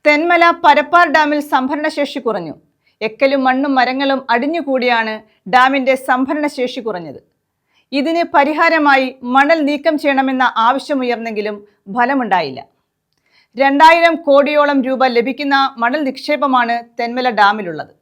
തെന്മല പരപ്പാർ ഡാമിൽ സംഭരണശേഷി കുറഞ്ഞു. എക്കലും മണ്ണും മരങ്ങളും അടിഞ്ഞുകൂടിയാണ് ഡാമിന്റെ സംഭരണശേഷി കുറഞ്ഞത്. ഇതിന് പരിഹാരമായി മണൽ നീക്കം ചെയ്യണമെന്ന ആവശ്യമുയർന്നെങ്കിലും ഫലമുണ്ടായില്ല. 2000 കോടിയോളം രൂപ ലഭിക്കുന്ന മണൽ നിക്ഷേപമാണ് തെന്മല ഡാമിലുള്ളത്.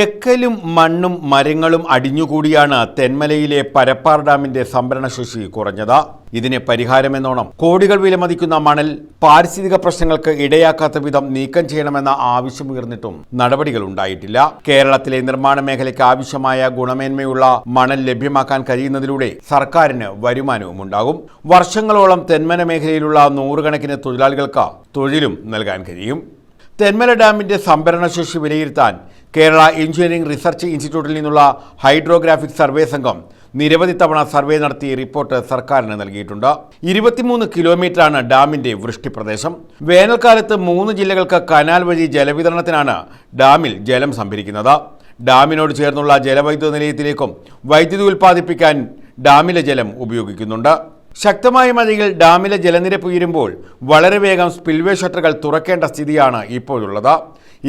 എക്കലും മണ്ണും മരങ്ങളും അടിഞ്ഞുകൂടിയാണ് തെന്മലയിലെ പരപ്പാർ ഡാമിന്റെ സംഭരണശേഷി കുറഞ്ഞത്. ഇതിന് പരിഹാരമെന്നോണം കോടികൾ വിലമതിക്കുന്ന മണൽ പാരിസ്ഥിതിക പ്രശ്നങ്ങൾക്ക് ഇടയാക്കാത്ത വിധം നീക്കം ചെയ്യണമെന്ന ആവശ്യമുയർന്നിട്ടും നടപടികൾ ഉണ്ടായിട്ടില്ല. കേരളത്തിലെ നിർമ്മാണ മേഖലയ്ക്ക് ആവശ്യമായ ഗുണമേന്മയുള്ള മണൽ ലഭ്യമാക്കാൻ കഴിയുന്നതിലൂടെ സർക്കാരിന് വരുമാനവും ഉണ്ടാകും. വർഷങ്ങളോളം തെന്മല മേഖലയിലുള്ള 100 കണക്കിന് തൊഴിലാളികൾക്ക് തൊഴിലും നൽകാൻ കഴിയും. തെന്മല ഡാമിന്റെ സംഭരണശേഷി വിലയിരുത്താൻ കേരള എഞ്ചിനീയറിംഗ് റിസർച്ച് ഇൻസ്റ്റിറ്റ്യൂട്ടിൽ നിന്നുള്ള ഹൈഡ്രോഗ്രാഫിക് സർവേ സംഘം നിരവധി തവണ സർവേ നടത്തി റിപ്പോർട്ട് സർക്കാരിന് നൽകിയിട്ടുണ്ട്. 23 കിലോമീറ്ററാണ് ഡാമിന്റെ വൃഷ്ടിപ്രദേശം. വേനൽക്കാലത്ത് 3 ജില്ലകൾക്ക് കനാൽ വഴി ജലവിതരണത്തിനാണ് ഡാമിൽ ജലം സംഭരിക്കുന്നത്. ഡാമിനോട് ചേർന്നുള്ള ജലവൈദ്യുത നിലയത്തിലേക്കും വൈദ്യുതി ഉൽപ്പാദിപ്പിക്കാൻ ഡാമിലെ ജലം ഉപയോഗിക്കുന്നുണ്ട്. ശക്തമായ മഴയിൽ ഡാമിലെ ജലനിരപ്പ് ഉയരുമ്പോൾ വളരെ വേഗം സ്പിൽവേ ഷട്ടറുകൾ തുറക്കേണ്ട സ്ഥിതിയാണ് ഇപ്പോഴുള്ളത്.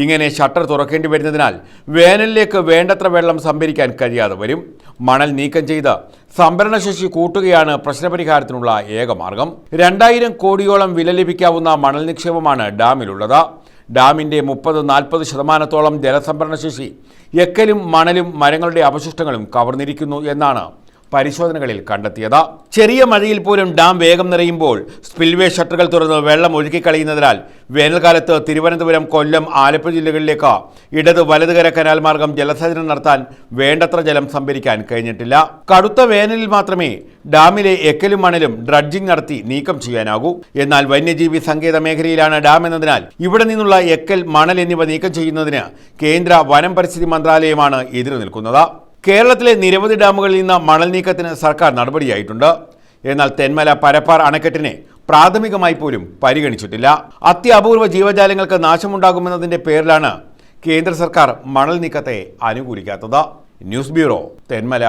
ഇങ്ങനെ ഷട്ടർ തുറക്കേണ്ടി വരുന്നതിനാൽ വേനലിലേക്ക് വേണ്ടത്ര വെള്ളം സംഭരിക്കാൻ കഴിയാതെ വരും. മണൽ നീക്കം ചെയ്ത് സംഭരണശേഷി കൂട്ടുകയാണ് പ്രശ്നപരിഹാരത്തിനുള്ള ഏക മാർഗം. 2000 കോടിയോളം വില ലഭിക്കാവുന്ന മണൽ നിക്ഷേപമാണ് ഡാമിലുള്ളത്. ഡാമിന്റെ 30-40% ജലസംഭരണശേഷി എക്കലും മണലും മരങ്ങളുടെ അവശിഷ്ടങ്ങളും കവർന്നിരിക്കുന്നു എന്നാണ് പരിശോധനകളിൽ കണ്ടെത്തിയത്. ചെറിയ മഴയിൽ പോലും ഡാം വേഗം നിറയുമ്പോൾ സ്പിൽവേ ഷട്ടറുകൾ തുറന്ന് വെള്ളം ഒഴുക്കിക്കളയുന്നതിനാൽ വേനൽക്കാലത്ത് തിരുവനന്തപുരം, കൊല്ലം, ആലപ്പുഴ ജില്ലകളിലേക്ക് ഇടത് വലതുകര കനാൽ മാർഗം ജലസേചനം നടത്താൻ വേണ്ടത്ര ജലം സംഭരിക്കാൻ കഴിഞ്ഞിട്ടില്ല. കടുത്ത വേനലിൽ മാത്രമേ ഡാമിലെ എക്കലും മണലും ഡ്രഡ്ജിംഗ് നടത്തി നീക്കം ചെയ്യാനാകൂ. എന്നാൽ വന്യജീവി സങ്കേത മേഖലയിലാണ് ഡാം എന്നതിനാൽ ഇവിടെ നിന്നുള്ള എക്കൽ, മണൽ എന്നിവ നീക്കം ചെയ്യുന്നതിന് കേന്ദ്ര വനം പരിസ്ഥിതി മന്ത്രാലയമാണ് എതിര് നിൽക്കുന്നത്. കേരളത്തിലെ നിരവധി ഡാമുകളിൽ നിന്ന് മണൽ നീക്കത്തിന് സർക്കാർ നടപടിയായിട്ടുണ്ട്. എന്നാൽ തെന്മല പരപ്പാർ അണക്കെട്ടിനെ പ്രാഥമികമായി പോലും പരിഗണിച്ചിട്ടില്ല. അത്യപൂർവ ജീവജാലങ്ങൾക്ക് നാശമുണ്ടാകുമെന്നതിന്റെ പേരിലാണ് കേന്ദ്ര സർക്കാർ മണൽ നീക്കത്തെ അനുകൂലിക്കാത്തത്. News bureau, Thenmala.